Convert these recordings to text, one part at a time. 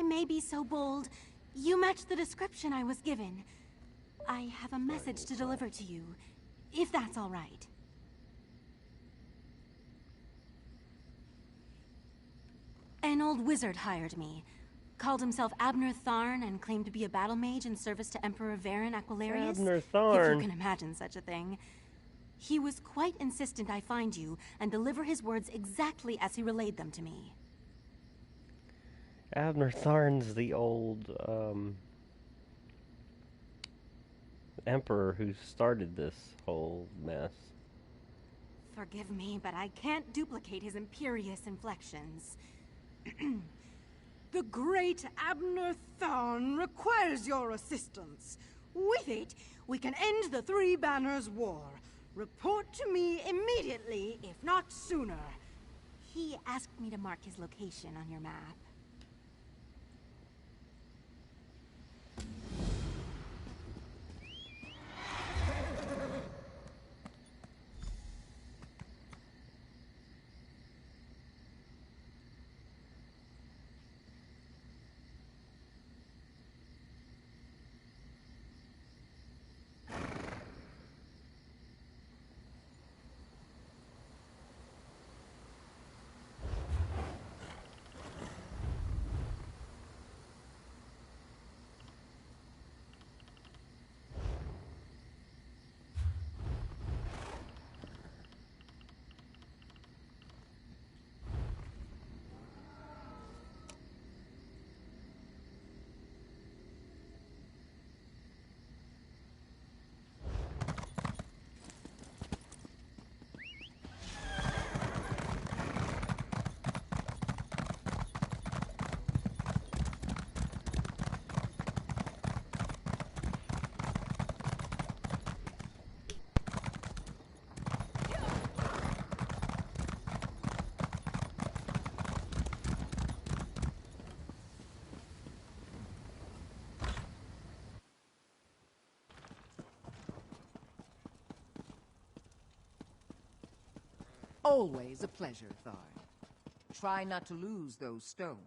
I may be so bold, you match the description I was given. I have a message to deliver to you, if that's all right. An old wizard hired me. Called himself Abnur Tharn and claimed to be a battle mage in service to Emperor Varen Aquilarius. Abnur Tharn. If you can imagine such a thing. He was quite insistent I find you and deliver his words exactly as he relayed them to me. Abnur Tharn's the old, emperor who started this whole mess. Forgive me, but I can't duplicate his imperious inflections. The great Abnur Tharn requires your assistance. With it, we can end the Three Banners War. Report to me immediately, if not sooner. He asked me to mark his location on your map. Always a pleasure, Tharn. Try not to lose those stones.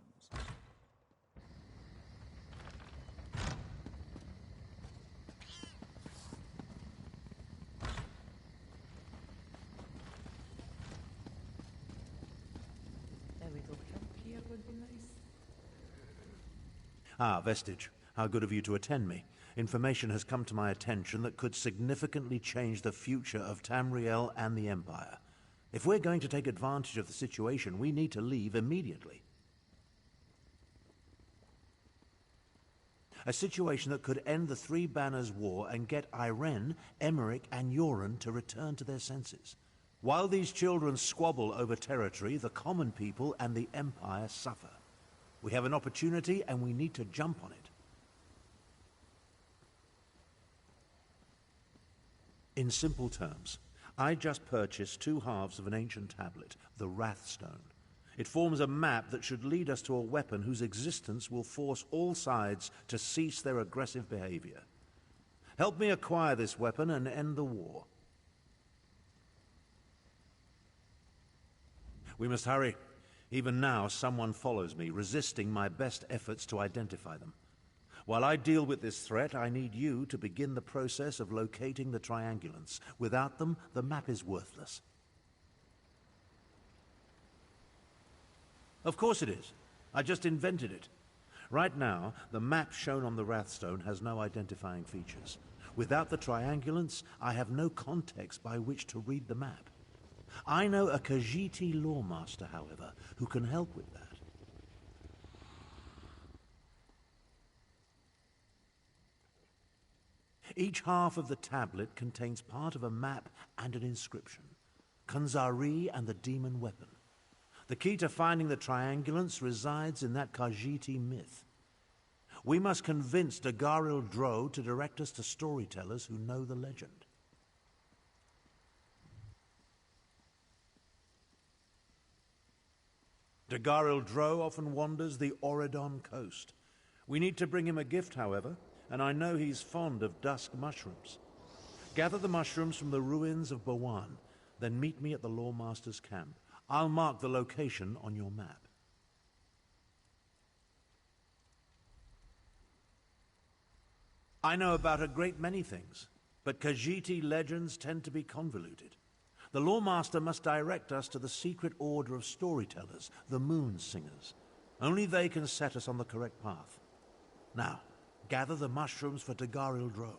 A little help here would be nice. Ah, Vestige. How good of you to attend me. Information has come to my attention that could significantly change the future of Tamriel and the Empire. If we're going to take advantage of the situation, we need to leave immediately. A situation that could end the Three Banners War and get Irene, Emmerich, and Yoren to return to their senses. While these children squabble over territory, the common people and the Empire suffer. We have an opportunity and we need to jump on it. In simple terms, I just purchased 2 halves of an ancient tablet, the Wrathstone. It forms a map that should lead us to a weapon whose existence will force all sides to cease their aggressive behavior. Help me acquire this weapon and end the war. We must hurry. Even now, someone follows me, resisting my best efforts to identify them. While I deal with this threat, I need you to begin the process of locating the triangulants. Without them, the map is worthless. Of course it is. I just invented it. Right now, the map shown on the Wrathstone has no identifying features. Without the triangulants, I have no context by which to read the map. I know a Khajiiti lawmaster, however, who can help with that. Each half of the tablet contains part of a map and an inscription. Khanzari and the demon weapon. The key to finding the triangulants resides in that Khajiiti myth. We must convince Dagharil Dro to direct us to storytellers who know the legend. Dagharil Dro often wanders the Auridon coast. We need to bring him a gift, however, and I know he's fond of dusk mushrooms. Gather the mushrooms from the ruins of Bawan, then meet me at the Lawmaster's camp. I'll mark the location on your map. I know about a great many things, but Khajiiti legends tend to be convoluted. The Lawmaster must direct us to the secret order of storytellers, the Moon Singers. Only they can set us on the correct path. Now, gather the mushrooms for Dagaril Dro.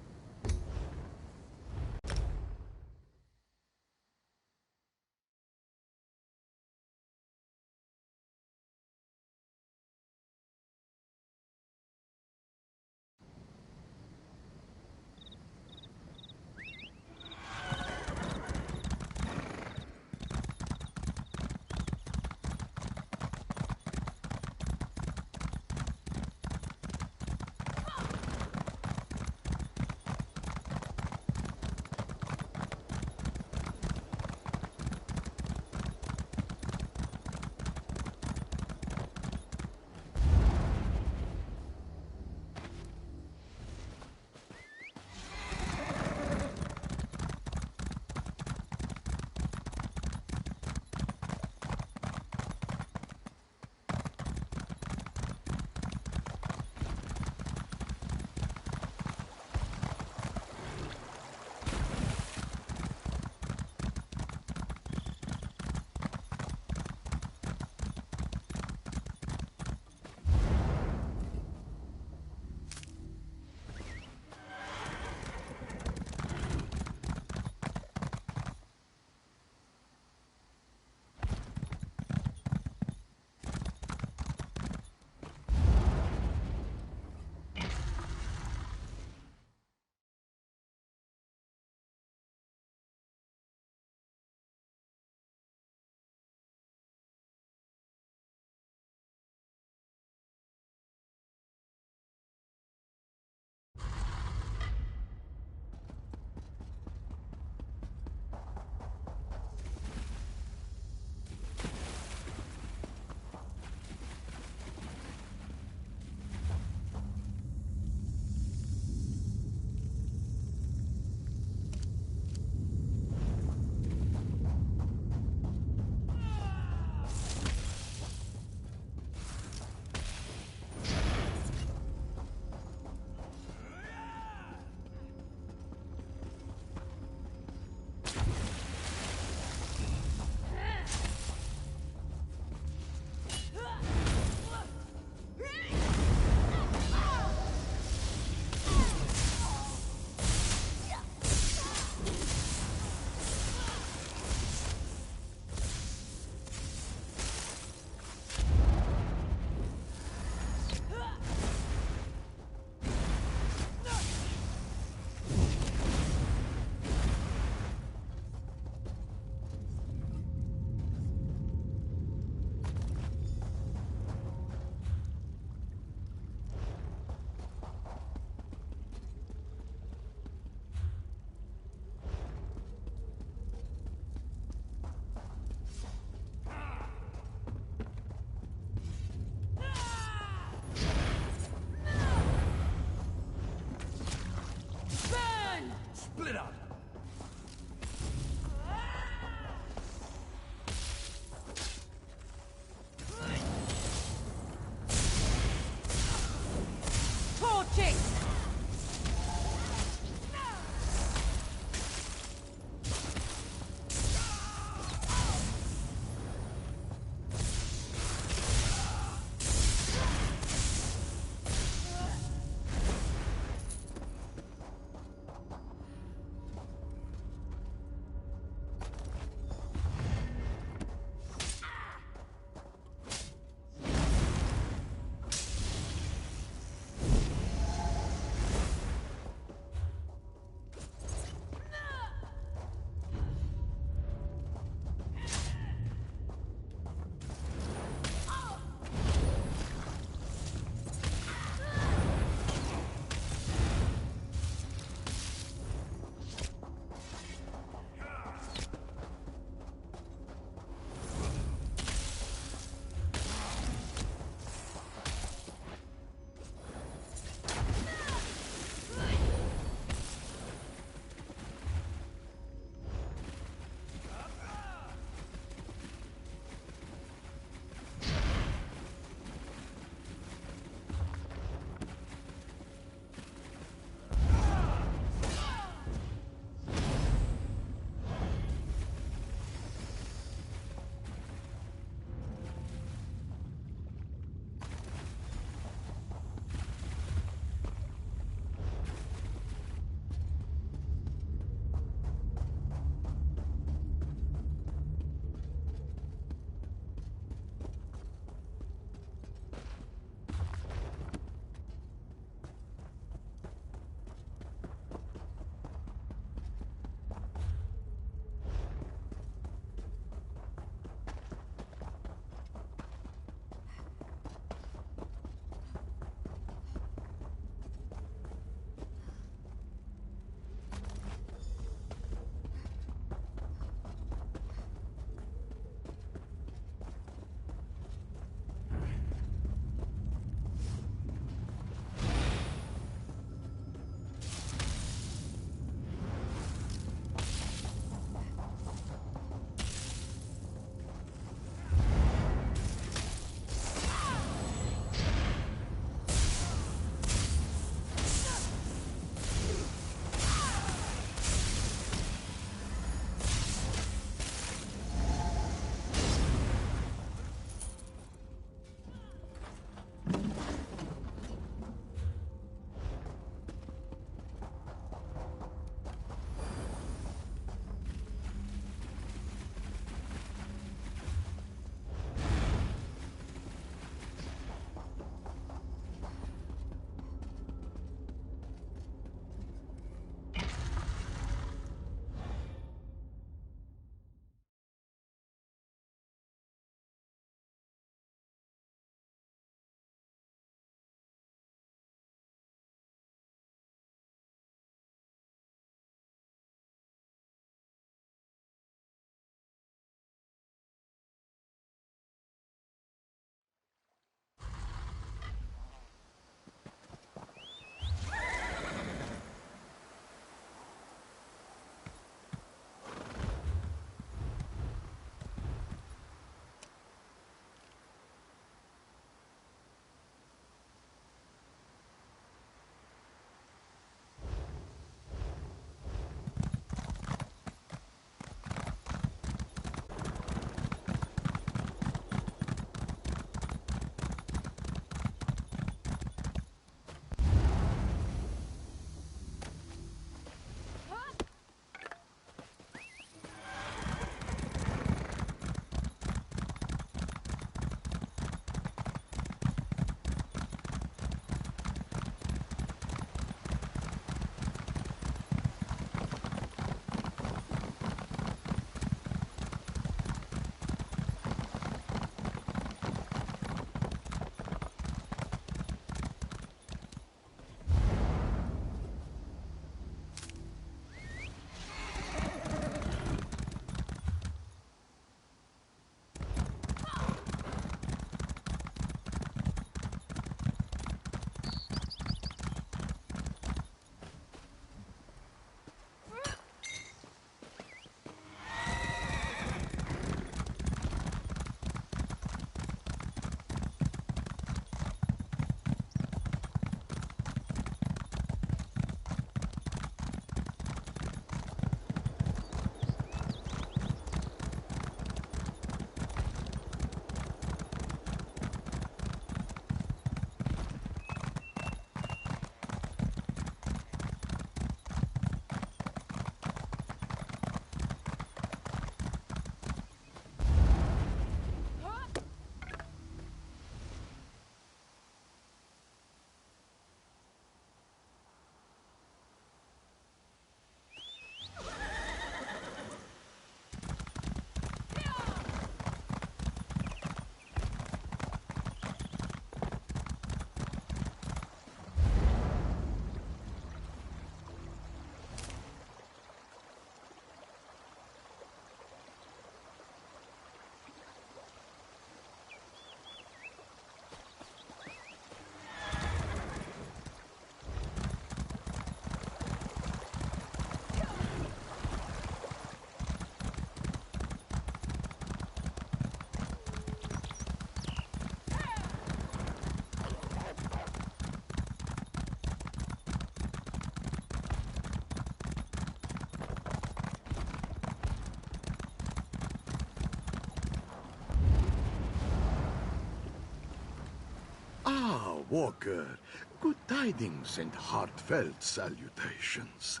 Walker. Good tidings and heartfelt salutations.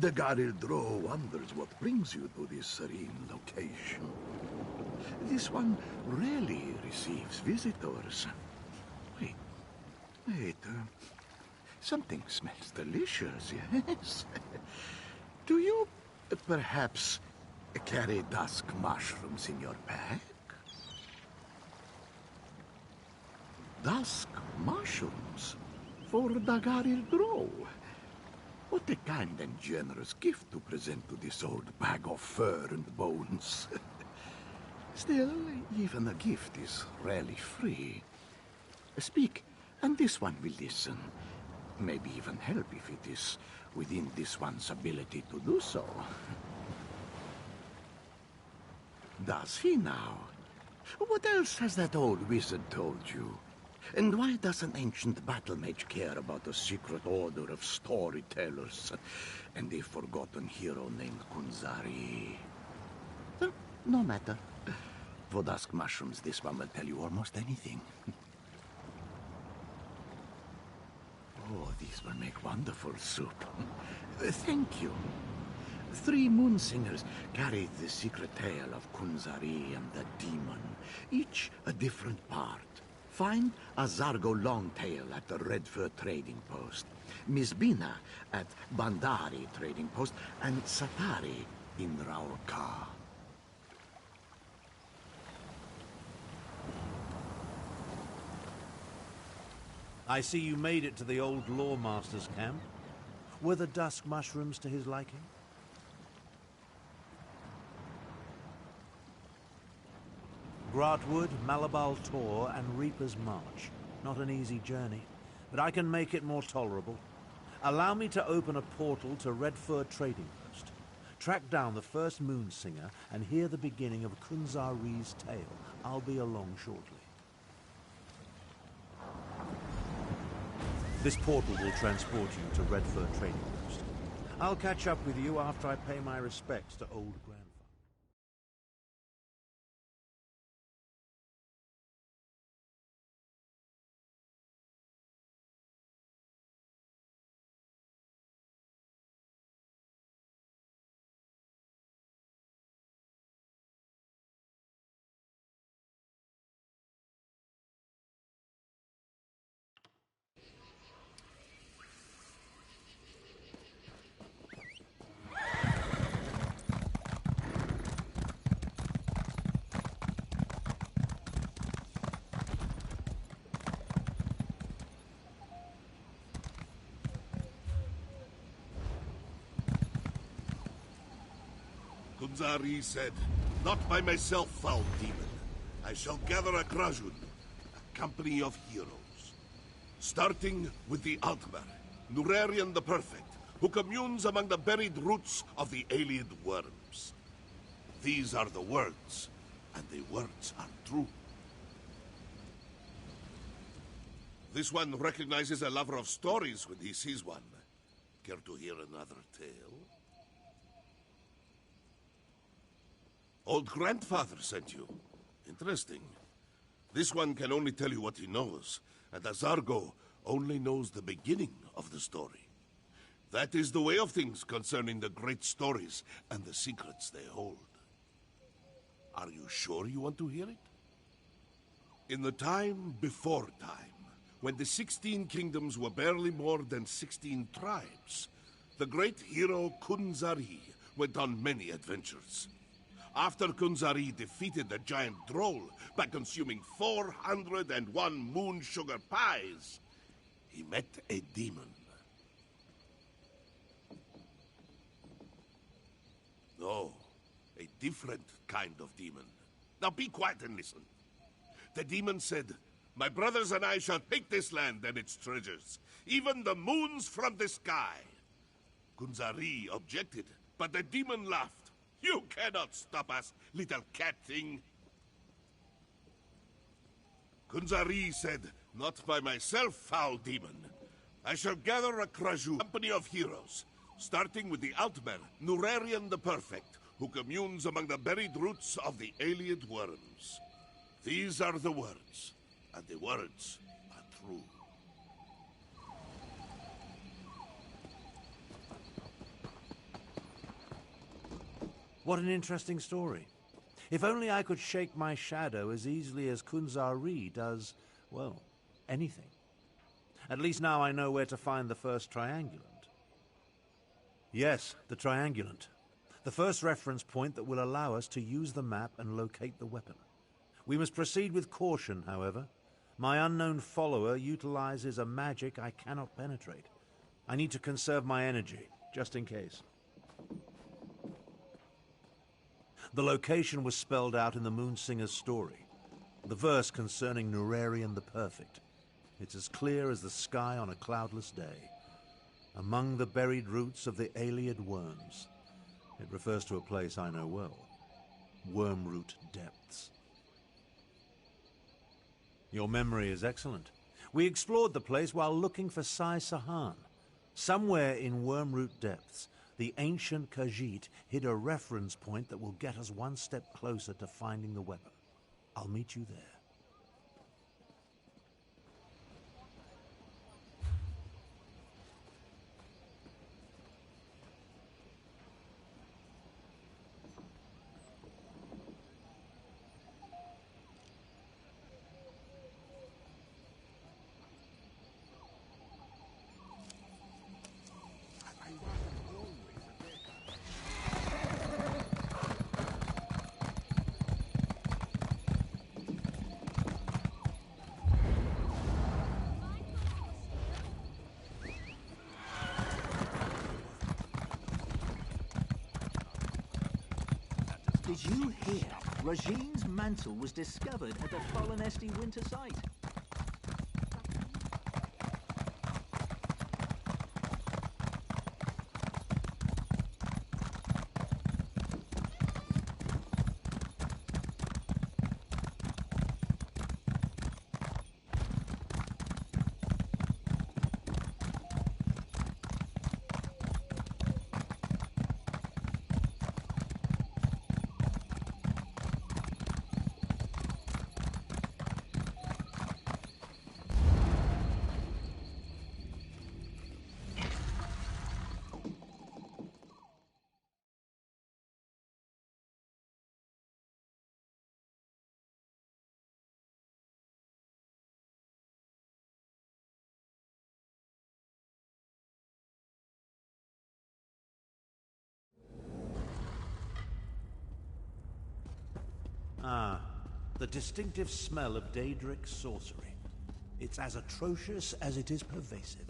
The Garildro wonders what brings you to this serene location. This one rarely receives visitors. Wait, something smells delicious, yes? Do you perhaps carry dusk mushrooms in your pack? Dusk mushrooms? For the Garildro? What a kind and generous gift to present to this old bag of fur and bones. Still, even a gift is rarely free. Speak, and this one will listen. Maybe even help if it is within this one's ability to do so. Does he now? What else has that old wizard told you? And why does an ancient battle mage care about a secret order of storytellers and a forgotten hero named Kunzari? No matter. For dusk mushrooms, this one will tell you almost anything. Oh, these will make wonderful soup. Thank you. 3 moon singers carried the secret tale of Kunzari and the demon, each a different part. Find a Zargo Longtail at the Red Fur Trading Post, Miss Bina at Bandari Trading Post, and Satari in Raulka. I see you made it to the old Lawmaster's camp. Were the dusk mushrooms to his liking? Gratwood, Malabal Tor, and Reaper's March. Not an easy journey, but I can make it more tolerable. Allow me to open a portal to Redfur Trading Post. Track down the first Moonsinger and hear the beginning of Kunzari's tale. I'll be along shortly. This portal will transport you to Redfur Trading Post. I'll catch up with you after I pay my respects to old grandfather. Kunzari said, "Not by myself, foul demon. I shall gather a Krajun, a company of heroes. Starting with the Altmer, Nurarian the Perfect, who communes among the buried roots of the alien worms. These are the words, and the words are true. This one recognizes a lover of stories when he sees one. Care to hear another tale? Old grandfather sent you. Interesting. This one can only tell you what he knows, and Azargo only knows the beginning of the story. That is the way of things concerning the great stories and the secrets they hold. Are you sure you want to hear it? In the time before time, when the 16 kingdoms were barely more than 16 tribes, the great hero Kunzari went on many adventures. After Kunzari defeated the giant Droll by consuming 401 moon sugar pies, he met a demon. No, a different kind of demon. Now be quiet and listen. The demon said, "My brothers and I shall take this land and its treasures, even the moons from the sky." Kunzari objected, but the demon laughed. "You cannot stop us, little cat thing." Kunzari said, "Not by myself, foul demon. I shall gather a Kraju, company of heroes, starting with the Altmer, Nurarian the Perfect, who communes among the buried roots of the alien worms. These are the words, and the words are true." What an interesting story. If only I could shake my shadow as easily as Kunzari does, well, anything. At least now I know where to find the first triangulant. Yes, the triangulant. The first reference point that will allow us to use the map and locate the weapon. We must proceed with caution, however. My unknown follower utilizes a magic I cannot penetrate. I need to conserve my energy, just in case. The location was spelled out in the Moonsinger's story. The verse concerning Nurarian the Perfect. It's as clear as the sky on a cloudless day. Among the buried roots of the Aeliad worms. It refers to a place I know well. Wormroot Depths. Your memory is excellent. We explored the place while looking for Spazzychalk. Somewhere in Wormroot Depths, the ancient Khajiit hid a reference point that will get us one step closer to finding the weapon. I'll meet you there. Did you hear? Rajine's mantle was discovered at the Folonesti winter site. Ah, the distinctive smell of Daedric sorcery. It's as atrocious as it is pervasive.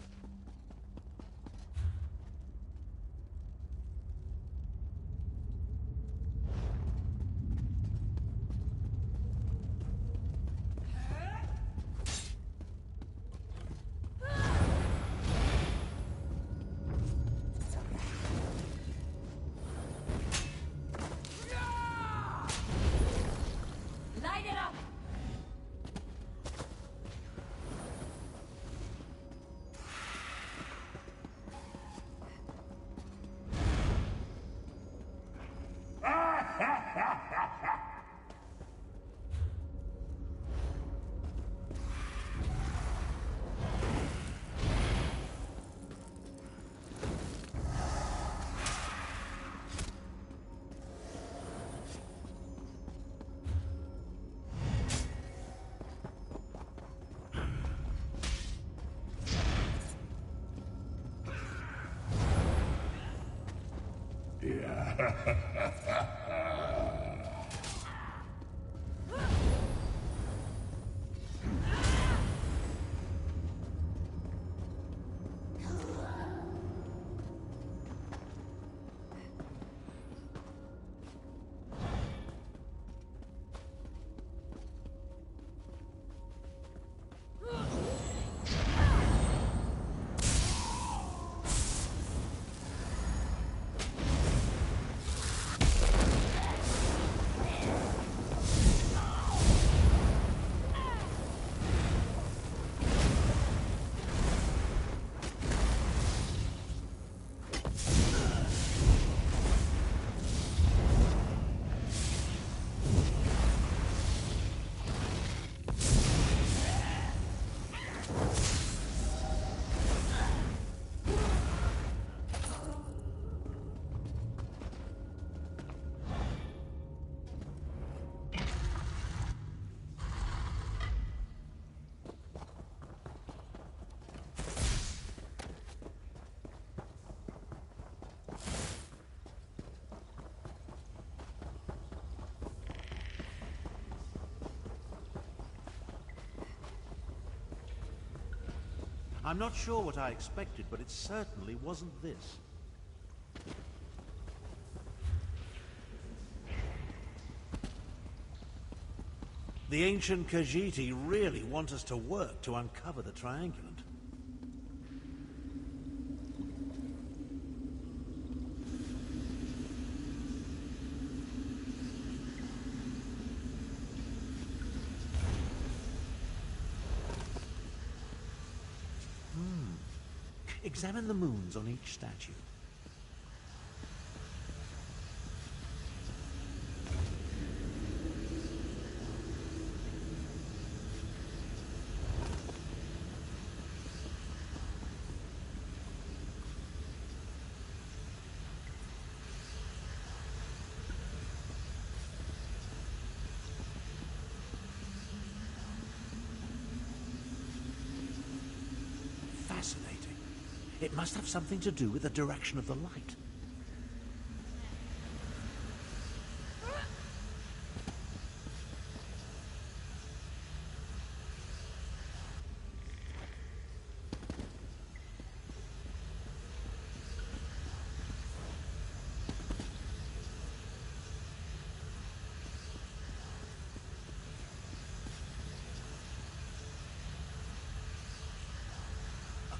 I'm not sure what I expected, but it certainly wasn't this. The ancient Khajiiti really want us to work to uncover the triangulant. Examine the moons on each statue. Fascinating. It must have something to do with the direction of the light.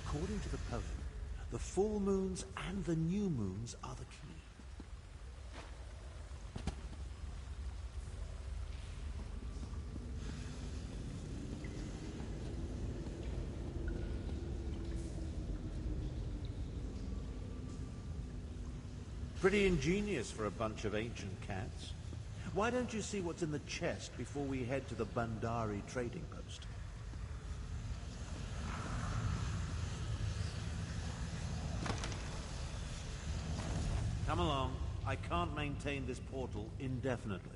According to the poem, the full moons and the new moons are the key. Pretty ingenious for a bunch of ancient cats. Why don't you see what's in the chest before we head to the Bandari trading post? Come along. I can't maintain this portal indefinitely.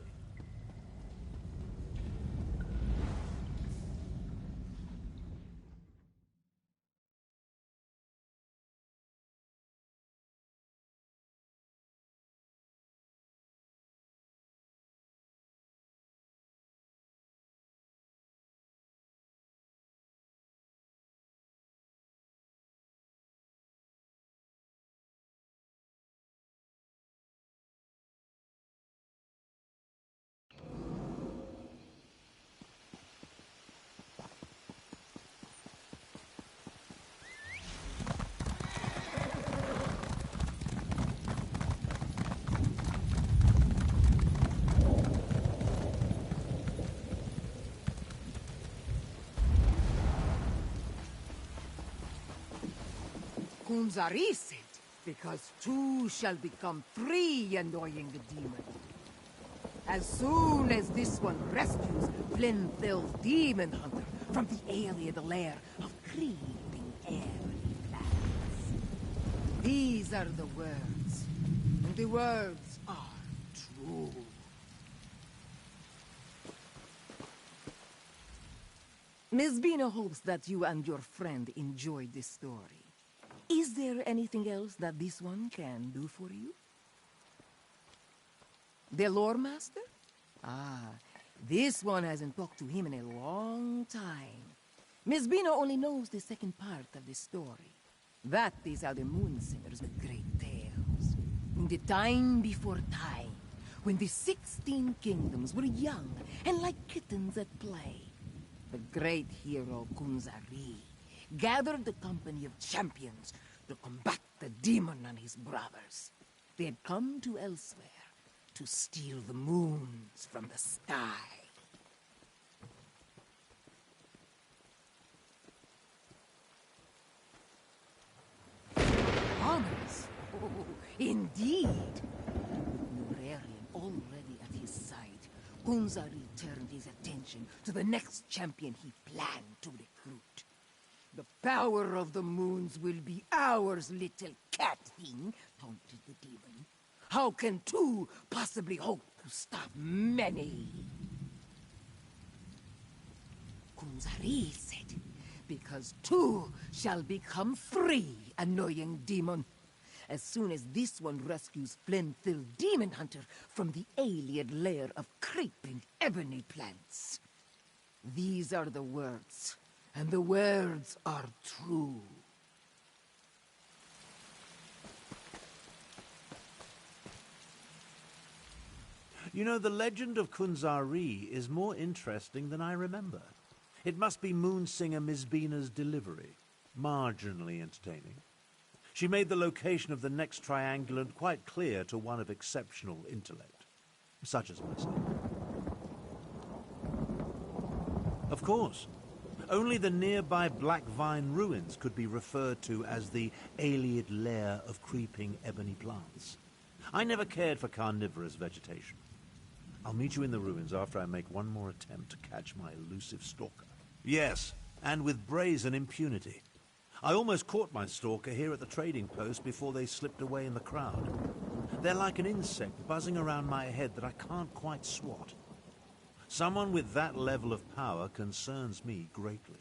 Kunzari said, because two shall become three, annoying the demon. As soon as this one rescues Flinthel's demon hunter from the alien lair of creeping airy plants. These are the words, and the words are true. Miss Bina hopes that you and your friend enjoyed this story. Is there anything else that this one can do for you? The lore master? Ah, this one hasn't talked to him in a long time. Miss Bina only knows the second part of the story. That is how the moon singers with great tales. In the time before time, when the 16 kingdoms were young and like kittens at play, the great hero Kunzari gathered the company of champions to combat the demon and his brothers. They had come to elsewhere to steal the moons from the sky. Ominous? Oh, indeed. With Nurarian already at his side, Kunzari turned his attention to the next champion he planned to recruit. The power of the moons will be ours, little cat thing, taunted the demon. How can two possibly hope to stop many? Kunzari said, because two shall become three, annoying demon. As soon as this one rescues Flinthil Demon Hunter from the alien lair of creeping ebony plants. These are the words, and the words are true. You know, the legend of Kunzari is more interesting than I remember. It must be Moonsinger Mizbina's delivery. Marginally entertaining. She made the location of the next triangulant quite clear to one of exceptional intellect, such as myself. Of course, only the nearby Black Vine ruins could be referred to as the Aeliid lair of creeping ebony plants. I never cared for carnivorous vegetation. I'll meet you in the ruins after I make one more attempt to catch my elusive stalker. Yes, and with brazen impunity. I almost caught my stalker here at the trading post before they slipped away in the crowd. They're like an insect buzzing around my head that I can't quite swat. Someone with that level of power concerns me greatly.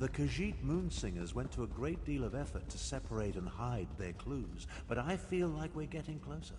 The Khajiit Moonsingers went to a great deal of effort to separate and hide their clues, but I feel like we're getting closer.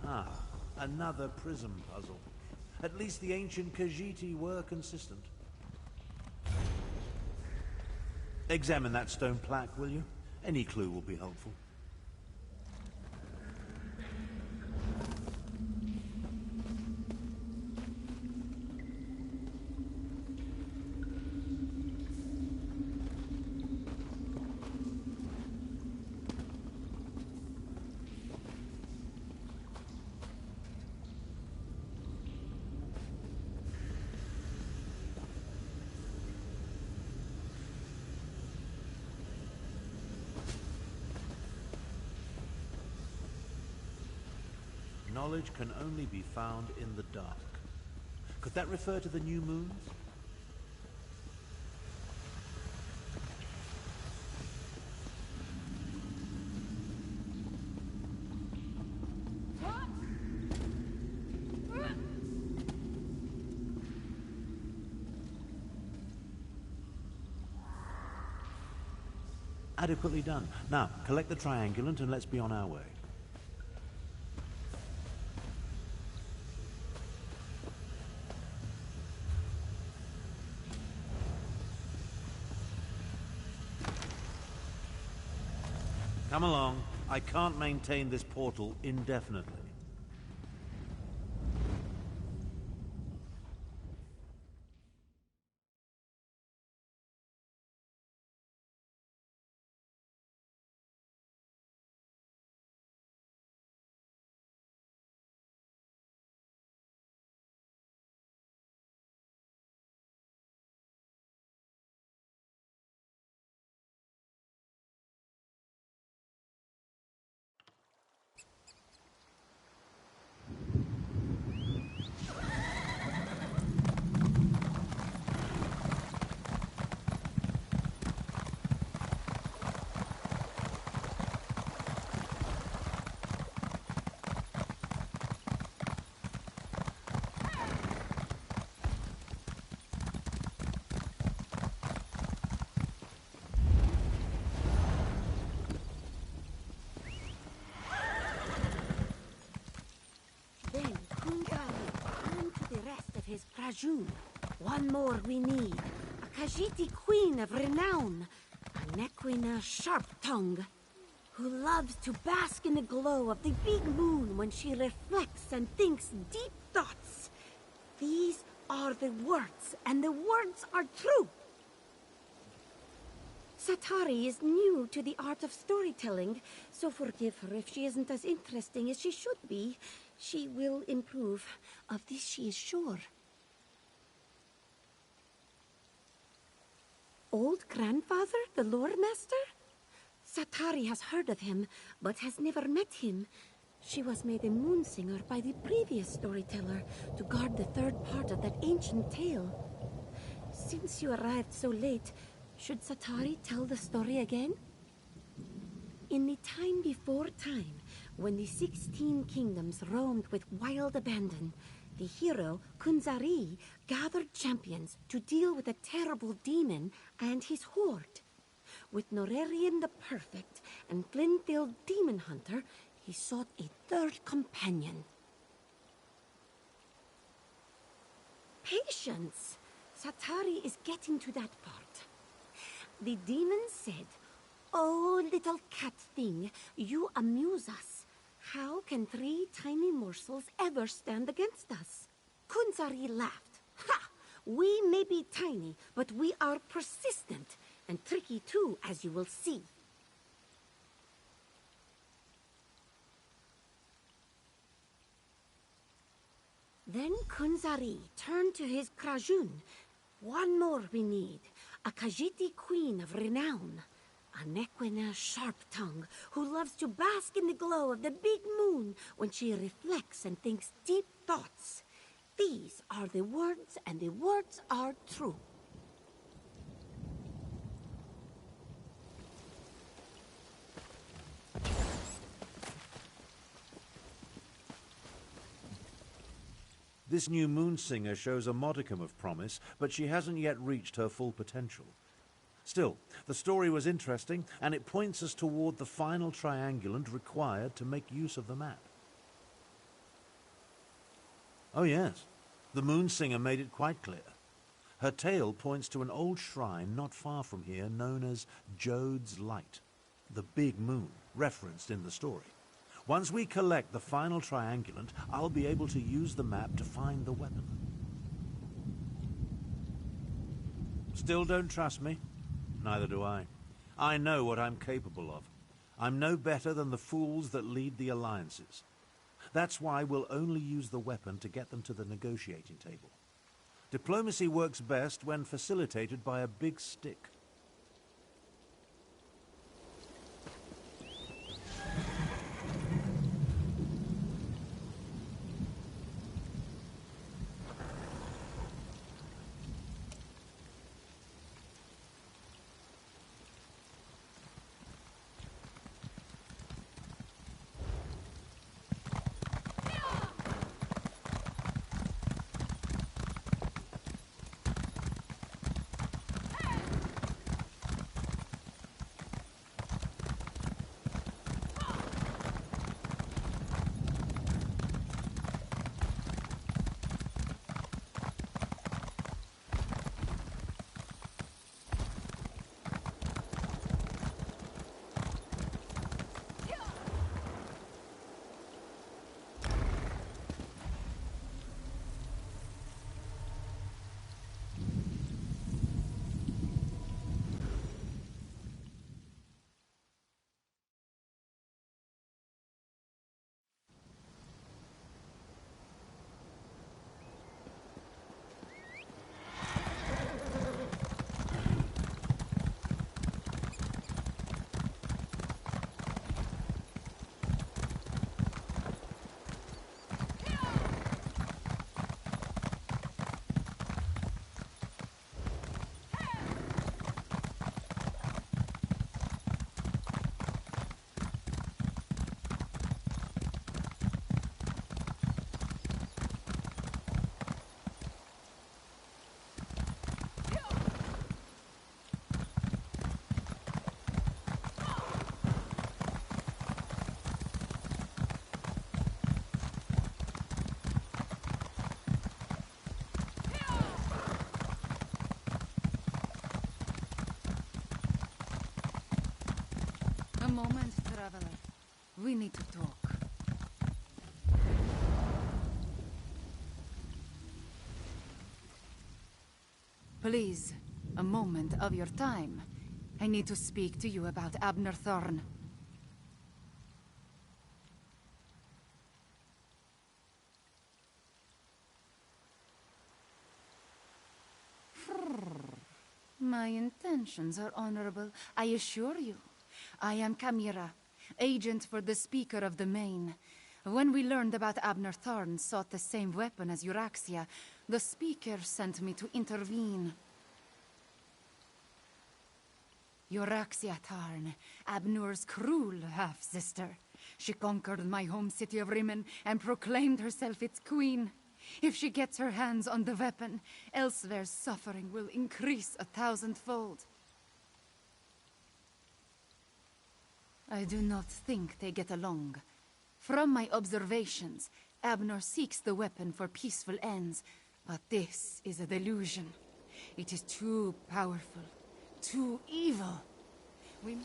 Ah, another prism puzzle. At least the ancient Khajiiti were consistent. Examine that stone plaque, will you? Any clue will be helpful. Knowledge can only be found in the dark. Could that refer to the new moons? Adequately done. Now, collect the triangulant and let's be on our way. Come along. I can't maintain this portal indefinitely. Then Kungari turned to the rest of his Prajun. One more we need. A Khajiiti queen of renown. A Nequina sharp-tongue, who loves to bask in the glow of the big moon when she reflects and thinks deep thoughts. These are the words, and the words are true. Satari is new to the art of storytelling, so forgive her if she isn't as interesting as she should be. She will improve. Of this she is sure. Old grandfather, the lore master? Satari has heard of him, but has never met him. She was made a moon singer by the previous storyteller to guard the third part of that ancient tale. Since you arrived so late, should Satari tell the story again? In the time before time, when the 16 kingdoms roamed with wild abandon, the hero, Kunzari, gathered champions to deal with a terrible demon and his horde. With Norarian the Perfect and Glenfield Demon Hunter, he sought a third companion. Patience! Satari is getting to that part. The demon said, "Oh, little cat thing, you amuse us. How can 3 tiny morsels ever stand against us?" Kunzari laughed. "Ha! We may be tiny, but we are persistent, and tricky too, as you will see." Then Kunzari turned to his Krajun. One more we need, a Khajiiti queen of renown. A Nequina sharp-tongue who loves to bask in the glow of the big moon when she reflects and thinks deep thoughts. These are the words, and the words are true. This new moon singer shows a modicum of promise, but she hasn't yet reached her full potential. Still, the story was interesting, and it points us toward the final triangulant required to make use of the map. Oh yes, the moon singer made it quite clear. Her tale points to an old shrine not far from here known as Jode's Light, the big moon referenced in the story. Once we collect the final triangulant, I'll be able to use the map to find the weapon. Still don't trust me? Neither do I. I know what I'm capable of. I'm no better than the fools that lead the alliances. That's why we'll only use the weapon to get them to the negotiating table. Diplomacy works best when facilitated by a big stick. moment, traveler. We need to talk. Please, a moment of your time. I need to speak to you about Abnur Tharn. My intentions are honorable, I assure you. I am Kamira, agent for the Speaker of the Main. When we learned about Abnur Tharn sought the same weapon as Euraxia, the Speaker sent me to intervene. Euraxia Tharn, Abnur's cruel half-sister. She conquered my home city of Rimmon and proclaimed herself its queen. If she gets her hands on the weapon, elsewhere's suffering will increase 1,000-fold. I do not think they get along. From my observations, Abnur seeks the weapon for peaceful ends, but this is a delusion. It is too powerful, too evil. We...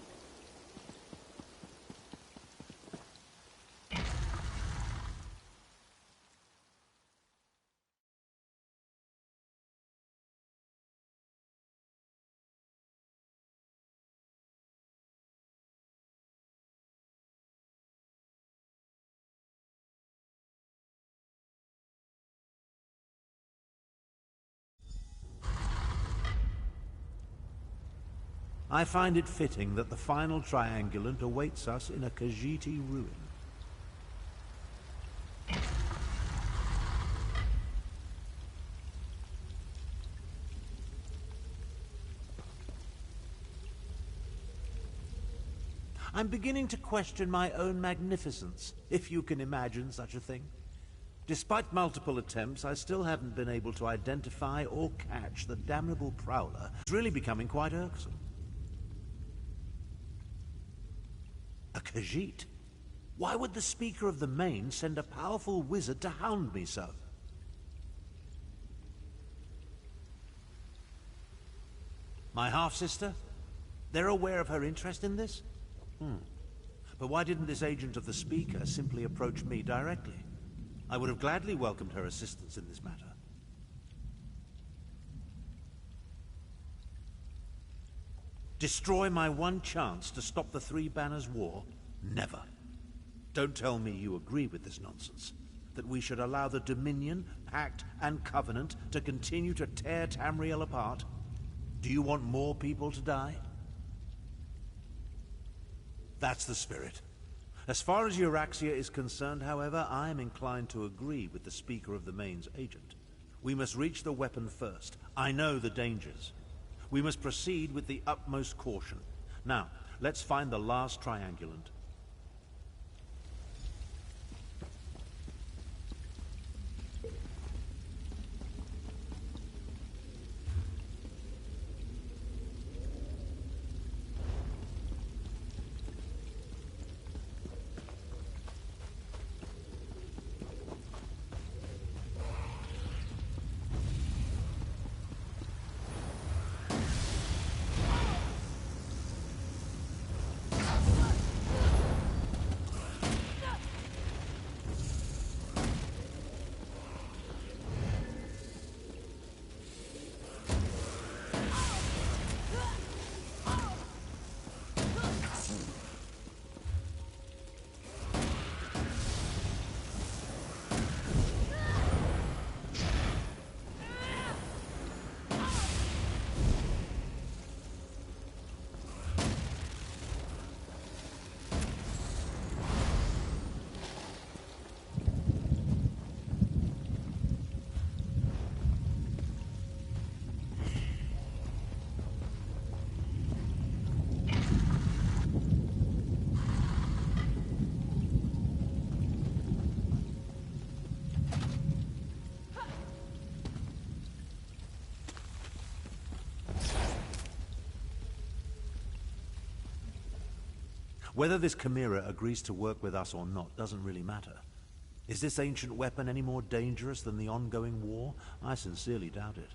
I find it fitting that the final triangulant awaits us in a Khajiiti ruin. I'm beginning to question my own magnificence, if you can imagine such a thing. Despite multiple attempts, I still haven't been able to identify or catch the damnable prowler. It's really becoming quite irksome. A Khajiit? Why would the Speaker of the Main send a powerful wizard to hound me so? My half-sister? They're aware of her interest in this? But why didn't this agent of the Speaker simply approach me directly? I would have gladly welcomed her assistance in this matter. Destroy my one chance to stop the Three Banners War? Never. Don't tell me you agree with this nonsense. That we should allow the Dominion, Pact, and Covenant to continue to tear Tamriel apart? Do you want more people to die? That's the spirit. As far as Euraxia is concerned, however, I am inclined to agree with the Speaker of the Main's agent. We must reach the weapon first. I know the dangers. We must proceed with the utmost caution. Now, let's find the last triangulant. Whether this Chimera agrees to work with us or not doesn't really matter. Is this ancient weapon any more dangerous than the ongoing war? I sincerely doubt it.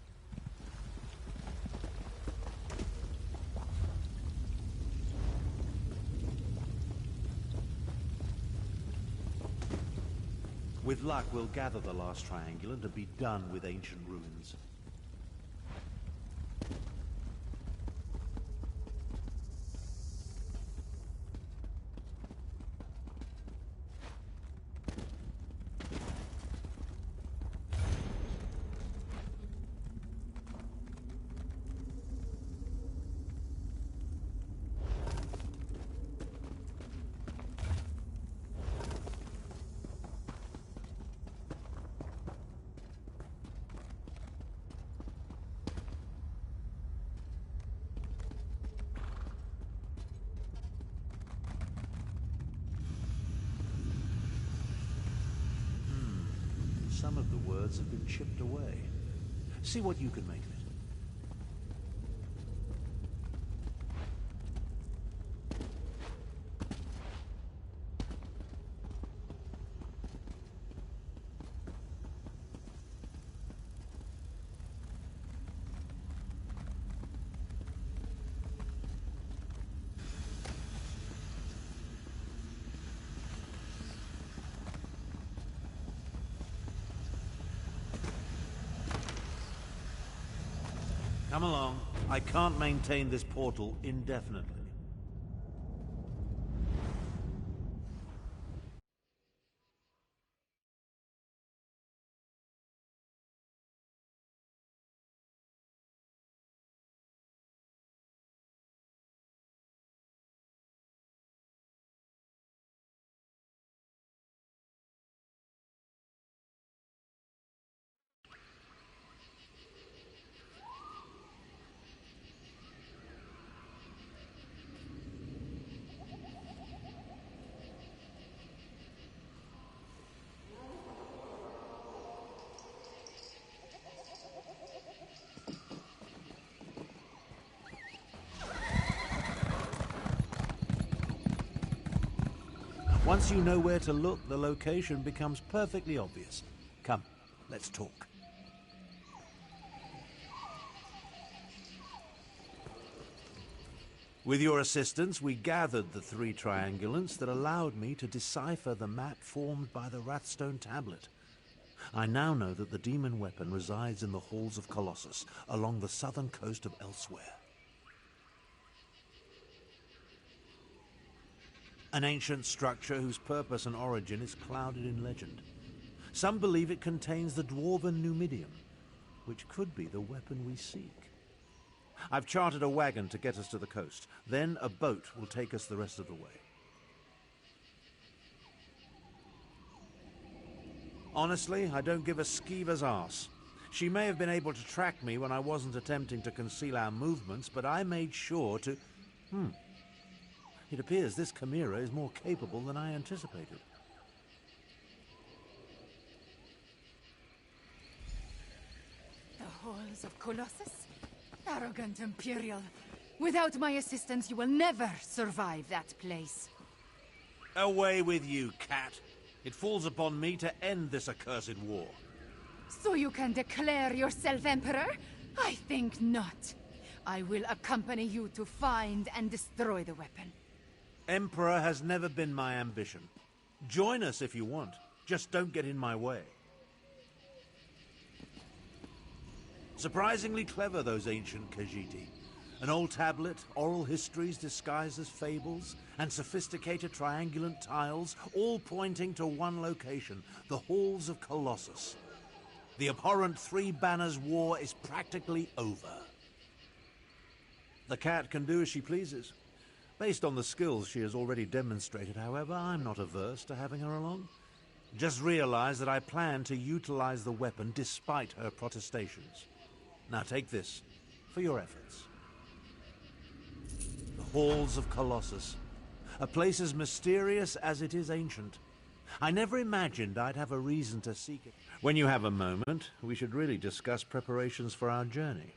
With luck, we'll gather the last triangulant and be done with ancient ruins. Some of the words have been chipped away. See what you can make of it. Come along. I can't maintain this portal indefinitely. Once you know where to look, the location becomes perfectly obvious. Come, let's talk. With your assistance, we gathered the 3 triangulants that allowed me to decipher the map formed by the Wrathstone tablet. I now know that the demon weapon resides in the halls of Colossus, along the southern coast of Elsewhere. An ancient structure whose purpose and origin is clouded in legend. Some believe it contains the dwarven Numidium, which could be the weapon we seek. I've chartered a wagon to get us to the coast. Then a boat will take us the rest of the way. Honestly, I don't give a skeever's arse. She may have been able to track me when I wasn't attempting to conceal our movements, but I made sure to... It appears this chimera is more capable than I anticipated. The halls of Colossus? Arrogant Imperial. Without my assistance, you will never survive that place. Away with you, cat. It falls upon me to end this accursed war. So you can declare yourself Emperor? I think not. I will accompany you to find and destroy the weapon. Emperor has never been my ambition. Join us if you want. Just don't get in my way. Surprisingly clever, those ancient Khajiit. An old tablet, oral histories disguised as fables, and sophisticated triangulant tiles, all pointing to one location, the halls of Colossus. The abhorrent 3 Banners War is practically over. The cat can do as she pleases. Based on the skills she has already demonstrated, however, I'm not averse to having her along. Just realize that I plan to utilize the weapon despite her protestations. Now take this for your efforts. The Halls of Colossus. A place as mysterious as it is ancient. I never imagined I'd have a reason to seek it. When you have a moment, we should really discuss preparations for our journey.